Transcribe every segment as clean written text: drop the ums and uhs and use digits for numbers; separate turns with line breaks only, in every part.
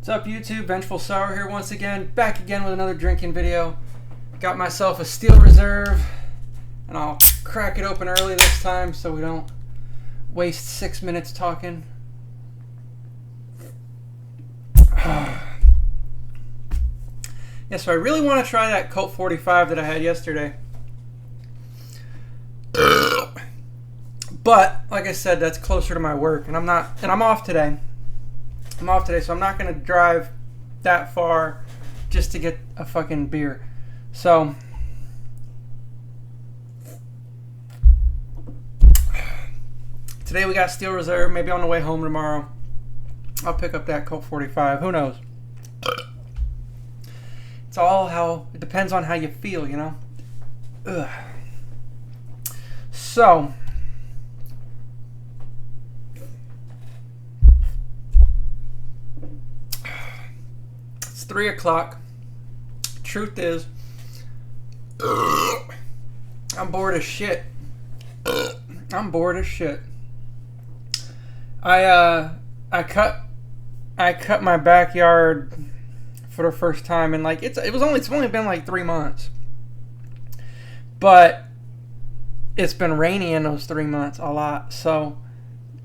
What's up, YouTube? Vengefulsorrow here once again, back again with another drinking video. Got myself a Steel Reserve, and I'll crack it open early this time so we don't waste 6 minutes talking. Yeah, so I really want to try that Colt 45 that I had yesterday. But, like I said, that's closer to my work, and I'm off today. So I'm not going to drive that far just to get a fucking beer. So today we got Steel Reserve. Maybe on the way home tomorrow I'll pick up that Colt 45. Who knows? It's all how it depends on how you feel, you know. Ugh. So it's 3 o'clock. Truth is, I'm bored as shit. I cut my backyard for the first time, and like it's only been like 3 months, but it's been rainy in those 3 months a lot. So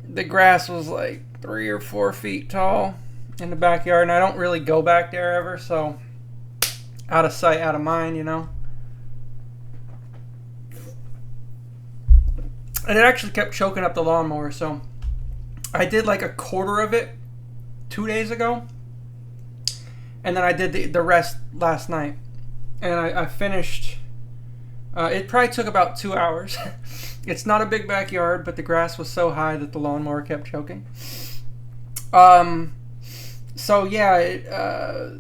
the grass was like 3 or 4 feet tall in the backyard, and I don't really go back there ever, so out of sight, out of mind, you know. And it actually kept choking up the lawnmower, so I did like a quarter of it 2 days ago, and then I did the rest last night, and I finished. It probably took about 2 hours. It's not a big backyard, but the grass was so high that the lawnmower kept choking. So yeah,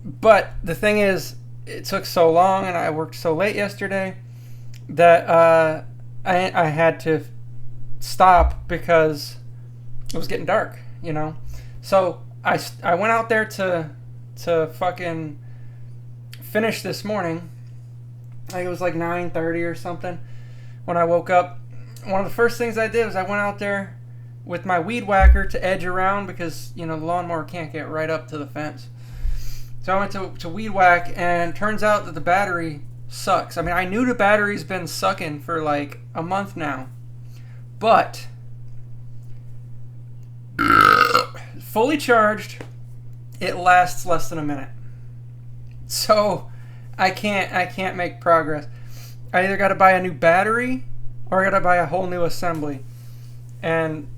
but the thing is, it took so long, and I worked so late yesterday that I had to stop because it was getting dark, you know. So I went out there to fucking finish this morning. I think it was like 9:30 or something when I woke up. One of the first things I did was I went out there with my weed whacker to edge around because, you know, the lawnmower can't get right up to the fence. So I went to weed whack, and turns out that the battery sucks. I mean, I knew the battery's been sucking for like a month now, but fully charged, it lasts less than a minute. So I can't make progress. I either got to buy a new battery or I got to buy a whole new assembly, and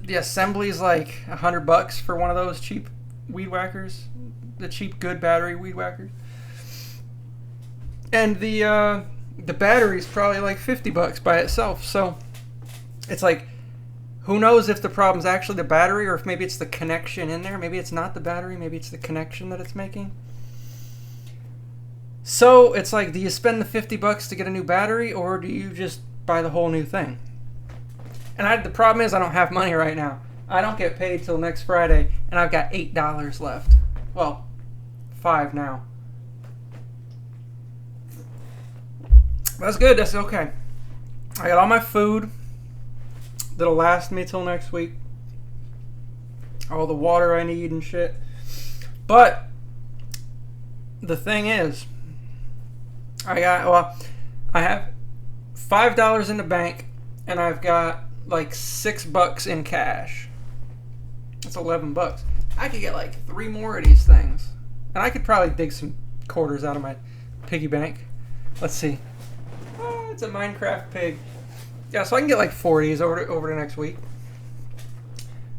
the assembly is like $100 for one of those cheap weed whackers, the cheap good battery weed whackers, and the battery is probably like $50 by itself. So it's like, who knows if the problem's actually the battery or if maybe it's the connection in there. Maybe it's not the battery, maybe it's the connection that it's making. So it's like, do you spend the $50 to get a new battery, or do you just buy the whole new thing? And the problem is I don't have money right now. I don't get paid till next Friday, and I've got $8 left. Well, $5 now. That's good. That's okay. I got all my food that'll last me till next week. All the water I need and shit. But the thing is, I have $5 in the bank, and I've got like $6 in cash. That's $11. I could get like 3 more of these things, and I could probably dig some quarters out of my piggy bank. Let's see. Oh, it's a Minecraft pig. Yeah, so I can get like 4 of these over the next week.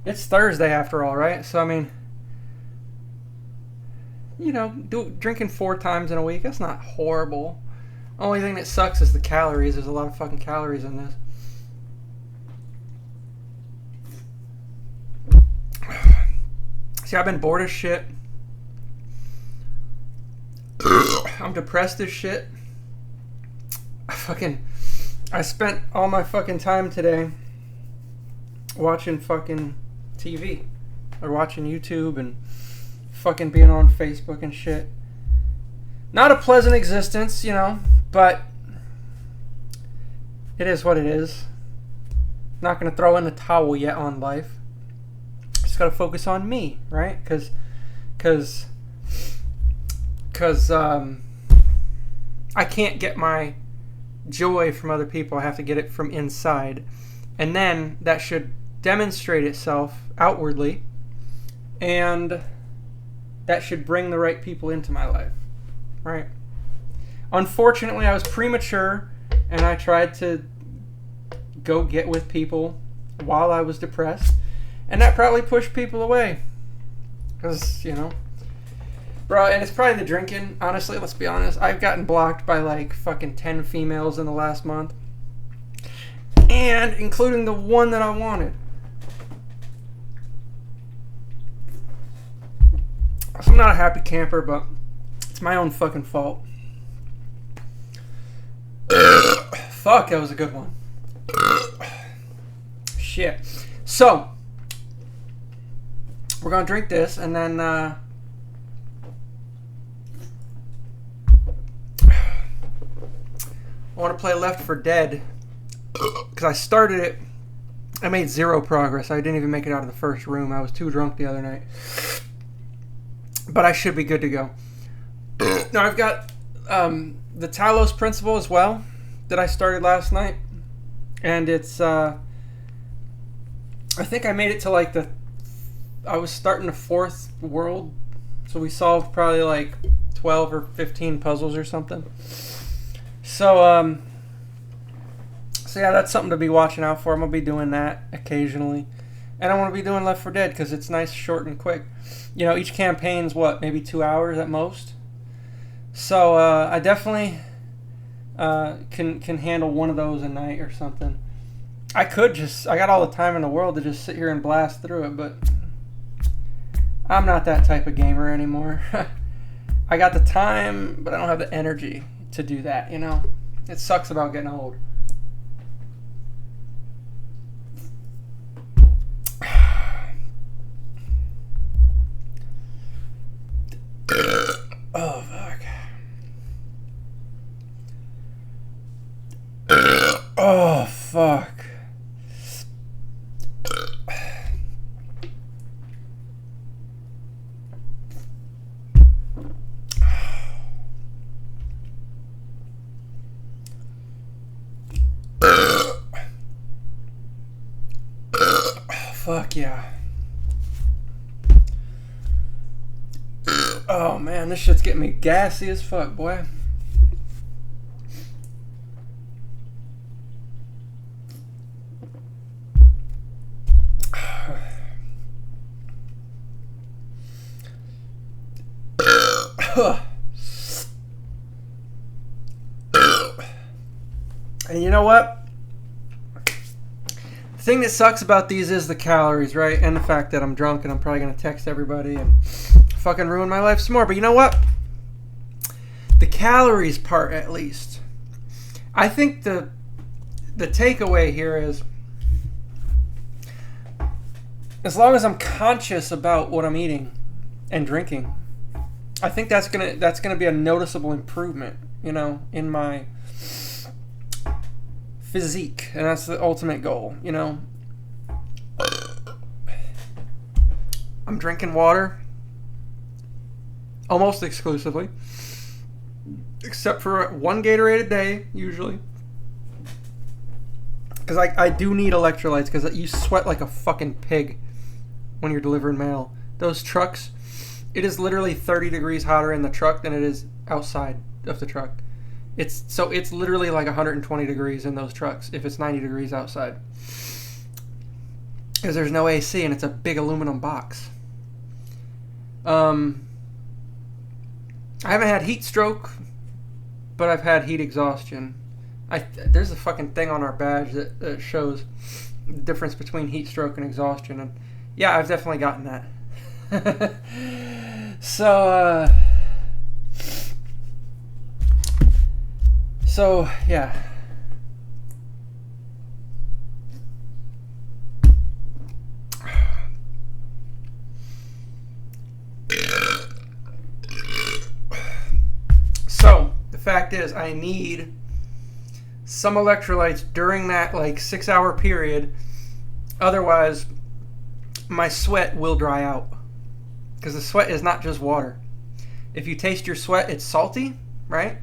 It's Thursday after all, right? So I mean, you know, drinking 4 times in a week, that's not horrible. Only thing that sucks is the calories. There's a lot of fucking calories in this. See, I've been bored as shit. I'm depressed as shit. I spent all my fucking time today watching fucking TV or watching YouTube and fucking being on Facebook and shit. Not a pleasant existence, you know, but it is what it is. Not going to throw in the towel yet on life. Just got to focus on me, right? Because because I can't get my joy from other people. I have to get it from inside, and then that should demonstrate itself outwardly, and that should bring the right people into my life, right? Unfortunately, I was premature, and I tried to go get with people while I was depressed, and that probably pushed people away. Because, bro, and it's probably the drinking. Honestly, let's be honest. I've gotten blocked by like fucking 10 females in the last month, and including the one that I wanted. So I'm not a happy camper, but it's my own fucking fault. Fuck, that was a good one. Shit. So, we're gonna drink this, and then I want to play Left 4 Dead, because I started it. I made zero progress. I didn't even make it out of the first room. I was too drunk the other night. But I should be good to go. Now, I've got the Talos Principle as well that I started last night. And it's, I think I made it to like I was starting the 4th world. So we solved probably like 12 or 15 puzzles or something. So yeah, that's something to be watching out for. I'm going to be doing that occasionally. And I want to be doing Left 4 Dead because it's nice, short, and quick. Each campaign's maybe 2 hours at most. So I definitely can handle one of those a night or something. I got all the time in the world to just sit here and blast through it, but I'm not that type of gamer anymore. I got the time, but I don't have the energy to do that, It sucks about getting old. Oh, fuck. Oh, fuck. Fuck yeah. Oh man, this shit's getting me gassy as fuck, boy. And you know what? The thing that sucks about these is the calories, right? And the fact that I'm drunk and I'm probably going to text everybody and fucking ruin my life some more. But you know what? The calories part, at least. I think the takeaway here is, as long as I'm conscious about what I'm eating and drinking, I think that's gonna be a noticeable improvement, in my physique, and that's the ultimate goal, I'm drinking water almost exclusively, except for one Gatorade a day, usually. Because I do need electrolytes, because you sweat like a fucking pig when you're delivering mail. Those trucks, it is literally 30 degrees hotter in the truck than it is outside of the truck. It's literally like 120 degrees in those trucks if it's 90 degrees outside. Because there's no AC and it's a big aluminum box. I haven't had heat stroke, but I've had heat exhaustion. There's a fucking thing on our badge that shows the difference between heat stroke and exhaustion, and yeah, I've definitely gotten that. So yeah. So the fact is, I need some electrolytes during that 6-hour period. Otherwise, my sweat will dry out. because the sweat is not just water. If you taste your sweat, it's salty, right?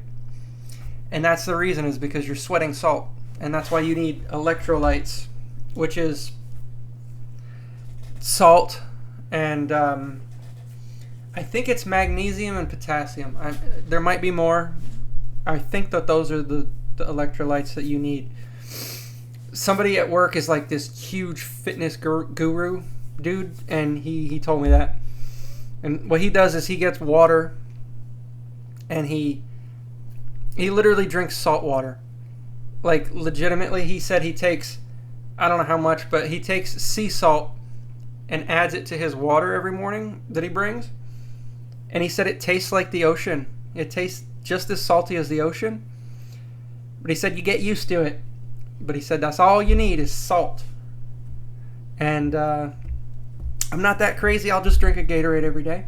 And that's the reason, is because you're sweating salt. And that's why you need electrolytes, which is salt and I think it's magnesium and potassium. There might be more. I think that those are the electrolytes that you need. Somebody at work is like this huge fitness guru dude, and he told me that. And what he does is he gets water, and he literally drinks salt water. Like, legitimately, he said he takes, I don't know how much, but he takes sea salt and adds it to his water every morning that he brings. And he said it tastes like the ocean. It tastes just as salty as the ocean. But he said you get used to it. But he said that's all you need is salt. And I'm not that crazy. I'll just drink a Gatorade every day.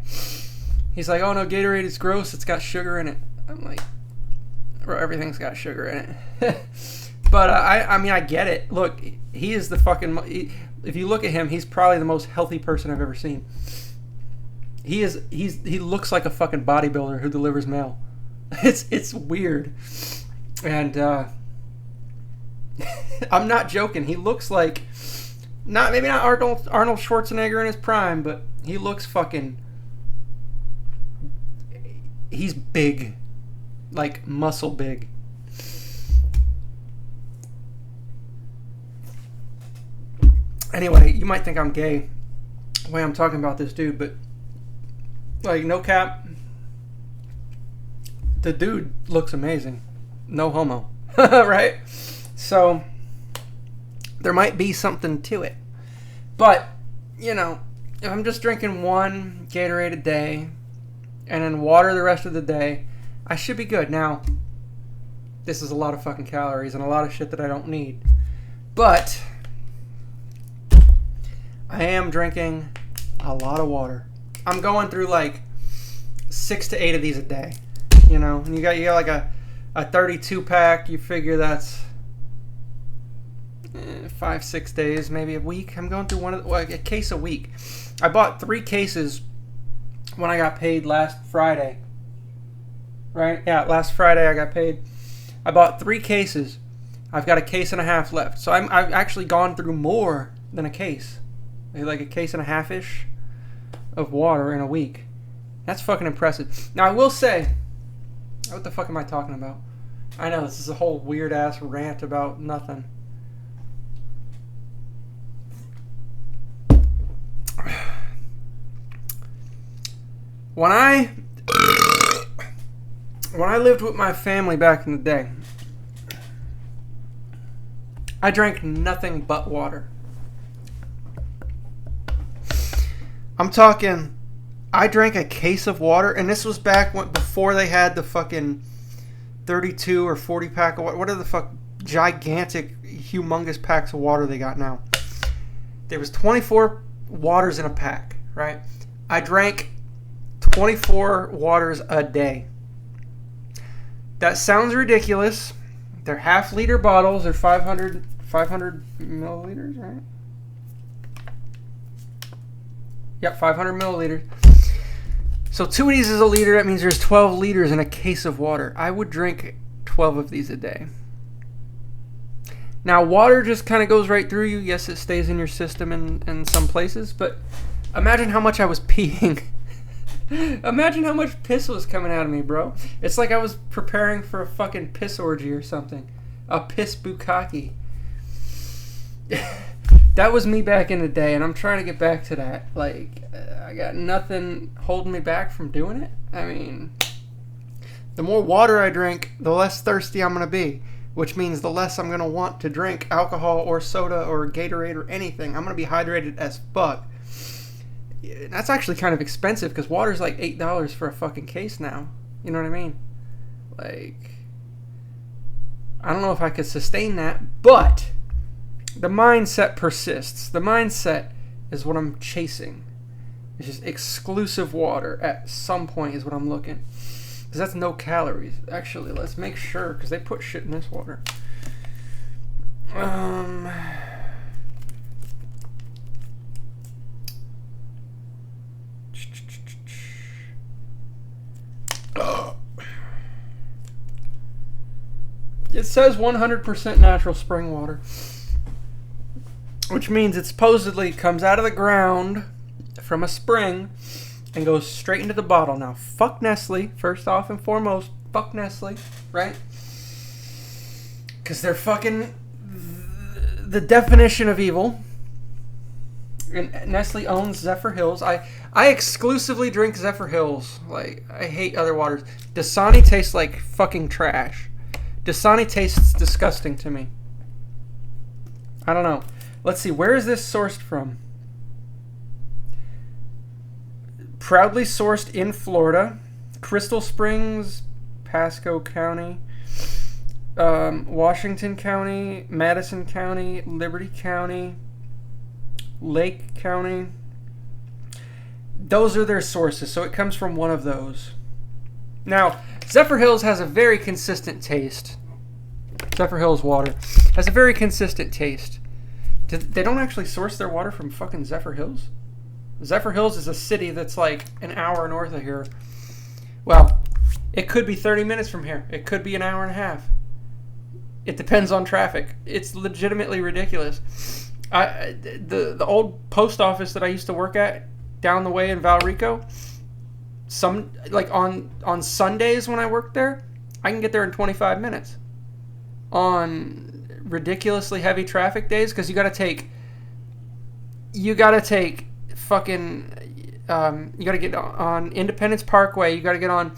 He's like, oh no, Gatorade is gross. It's got sugar in it. I'm like, bro, everything's got sugar in it. But I mean, I get it. Look, he is the fucking... If you look at him, he's probably the most healthy person I've ever seen. He looks like a fucking bodybuilder who delivers mail. It's weird. And I'm not joking. He looks like maybe not Arnold Schwarzenegger in his prime, but he looks fucking... He's big. Like muscle big. Anyway, you might think I'm gay the way I'm talking about this dude, but like, no cap, the dude looks amazing. No homo. Right? So there might be something to it. But, you know, if I'm just drinking one Gatorade a day and then water the rest of the day, I should be good. Now, this is a lot of fucking calories and a lot of shit that I don't need. But I am drinking a lot of water. I'm going through like 6 to 8 of these a day. You know, and you got like a 32 pack. You figure that's 5-6 days, maybe a week. I'm going through a case a week. I bought 3 cases when I got paid last Friday. Right? Yeah, last Friday I got paid. I bought 3 cases. I've got a case and a half left. So I've actually gone through more than a case. Like a case and a half-ish of water in a week. That's fucking impressive. Now, I will say... What the fuck am I talking about? I know, this is a whole weird-ass rant about nothing. When I lived with my family back in the day, I drank nothing but water. I'm talking, I drank a case of water, and this was back before they had the fucking 32 or 40 pack of water. What are the fuck gigantic, humongous packs of water they got now? There was 24 waters in a pack, right? I drank 24 waters a day. That sounds ridiculous. They're half-liter bottles. They're 500 milliliters, right? Yep, 500 milliliters. So 2 of these is a liter. That means there's 12 liters in a case of water. I would drink 12 of these a day. Now, water just kind of goes right through you. Yes, it stays in your system in some places. But imagine how much I was peeing. Imagine how much piss was coming out of me, bro. It's like I was preparing for a fucking piss orgy or something. A piss bukkake. That was me back in the day, and I'm trying to get back to that. Like, I got nothing holding me back from doing it. I mean, the more water I drink, the less thirsty I'm going to be, which means the less I'm going to want to drink alcohol or soda or Gatorade or anything. I'm going to be hydrated as fuck. That's actually kind of expensive because water's like $8 for a fucking case now. You know what I mean? Like, I don't know if I could sustain that, but the mindset persists. The mindset is what I'm chasing. It's just exclusive water at some point is what I'm looking. Because that's no calories. Actually, let's make sure, because they put shit in this water. It says 100% natural spring water, which means it supposedly comes out of the ground from a spring and goes straight into the bottle. Now, fuck Nestle, first off and foremost. Fuck Nestle, right? Because they're fucking the definition of evil. And Nestle owns Zephyr Hills. I exclusively drink Zephyr Hills. Like, I hate other waters. Dasani tastes like fucking trash. Dasani tastes disgusting to me. I don't know. Let's see. Where is this sourced from? Proudly sourced in Florida. Crystal Springs, Pasco County, Washington County, Madison County, Liberty County, Lake County. Those are their sources, so it comes from one of those. Now, Zephyr Hills has a very consistent taste. Zephyr Hills water has a very consistent taste. They don't actually source their water from fucking Zephyr Hills? Zephyr Hills is a city that's like an hour north of here. Well, it could be 30 minutes from here. It could be an hour and a half. It depends on traffic. It's legitimately ridiculous. The old post office that I used to work at down the way in Valrico, on Sundays when I worked there, I can get there in 25 minutes. On ridiculously heavy traffic days, because you gotta take fucking you gotta get on Independence Parkway, you gotta get on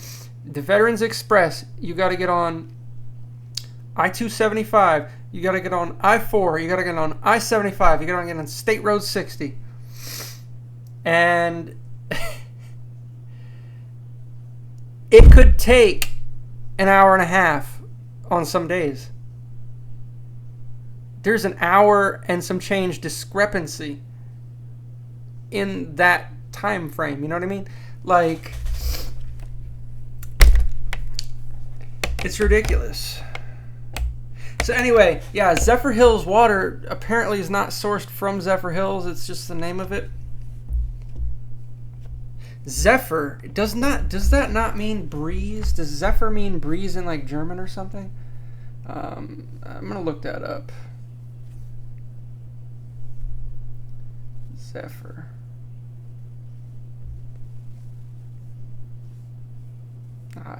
the Veterans Express, you gotta get on I-275, you gotta get on I-4, you gotta get on I-75, you gotta get on State Road 60. And it could take an hour and a half on some days. There's an hour and some change discrepancy in that time frame. You know what I mean? Like, it's ridiculous. So anyway, yeah, Zephyr Hills water apparently is not sourced from Zephyr Hills. It's just the name of it. Zephyr does that not mean breeze? Does Zephyr mean breeze in like German or something? I'm gonna look that up. Zephyr.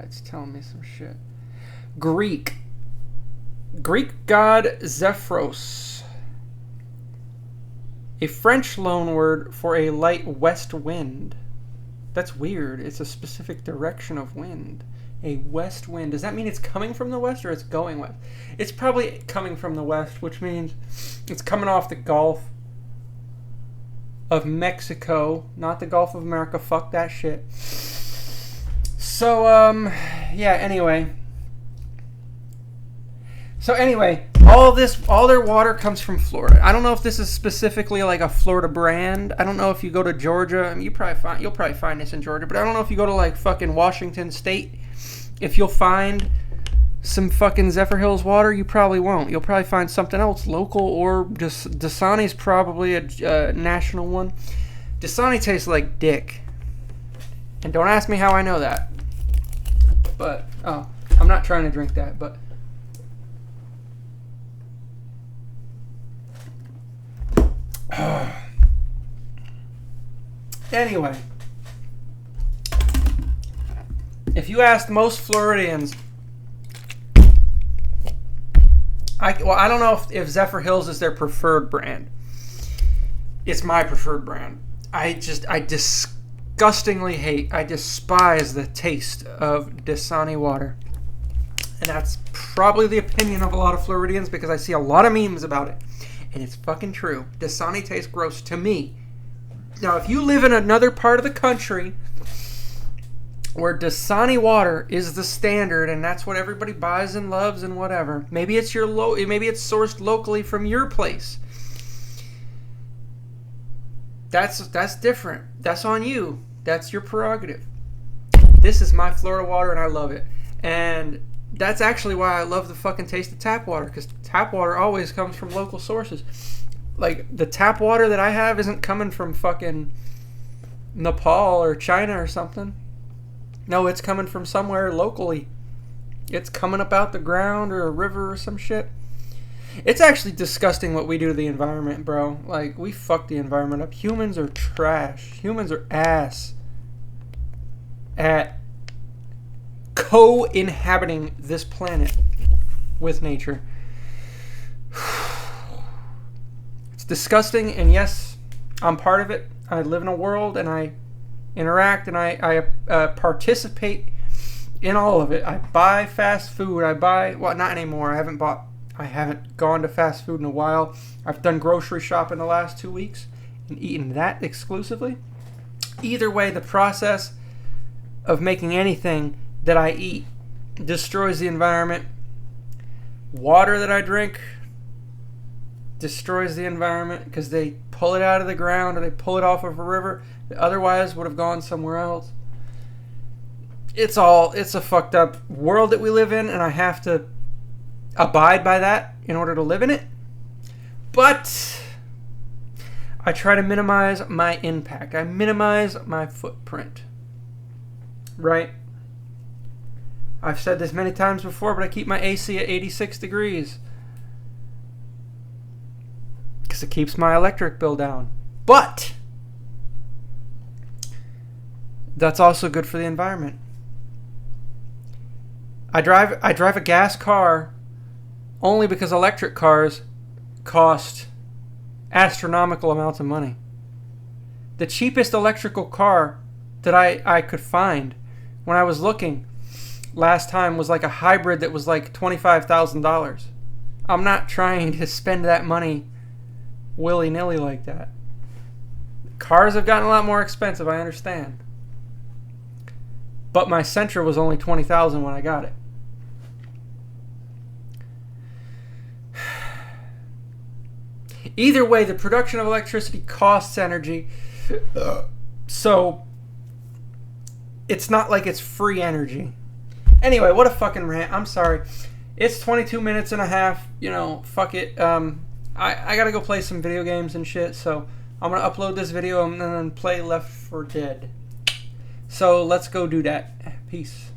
It's telling me some shit. Greek god Zephyros. A French loanword for a light west wind. That's weird. It's a specific direction of wind. A west wind. Does that mean it's coming from the west or it's going west? It's probably coming from the west, which means it's coming off the Gulf of Mexico, not the Gulf of America. Fuck that shit. So, yeah, anyway. All their water comes from Florida. I don't know if this is specifically like a Florida brand. I don't know if you go to Georgia. I mean, you'll probably find this in Georgia, but I don't know if you go to like fucking Washington State, if you'll find some fucking Zephyr Hills water. You probably won't. You'll probably find something else local, or just Dasani's probably a national one. Dasani tastes like dick, and don't ask me how I know that. But I'm not trying to drink that, but. Anyway, if you asked most Floridians, I don't know if Zephyr Hills is their preferred brand. It's my preferred brand. I disgustingly hate, I despise the taste of Dasani water. And that's probably the opinion of a lot of Floridians, because I see a lot of memes about it. And it's fucking true. Dasani tastes gross to me. Now, if you live in another part of the country where Dasani water is the standard and that's what everybody buys and loves and whatever, maybe it's maybe it's sourced locally from your place. That's different. That's on you. That's your prerogative. This is my Florida water and I love it. And that's actually why I love the fucking taste of tap water, because tap water always comes from local sources. Like, the tap water that I have isn't coming from fucking Nepal or China or something. No, it's coming from somewhere locally. It's coming up out the ground or a river or some shit. It's actually disgusting what we do to the environment, bro. Like, we fuck the environment up. Humans are trash. Humans are ass at co-inhabiting this planet with nature. It's disgusting, and yes, I'm part of it. I live in a world, and I interact, and I participate in all of it. I buy fast food. Well, not anymore. I haven't gone to fast food in a while. I've done grocery shopping the last 2 weeks and eaten that exclusively. Either way, the process of making anything that I eat destroys the environment. Water that I drink destroys the environment because they pull it out of the ground or they pull it off of a river that otherwise would have gone somewhere else. It's a fucked up world that we live in, and I have to abide by that in order to live in it. But I try to minimize my impact. I minimize my footprint. Right? I've said this many times before, but I keep my AC at 86 degrees. Because it keeps my electric bill down. But that's also good for the environment. I drive a gas car only because electric cars cost astronomical amounts of money. The cheapest electrical car that I could find when I was looking last time was like a hybrid that was like $25,000. I'm not trying to spend that money willy-nilly like that. Cars have gotten a lot more expensive, I understand. But my Sentra was only $20,000 when I got it. Either way, the production of electricity costs energy. So it's not like it's free energy. Anyway, what a fucking rant. I'm sorry. It's 22 minutes and a half. You know, fuck it. I gotta go play some video games and shit. So I'm gonna upload this video and then play Left 4 Dead. So let's go do that. Peace.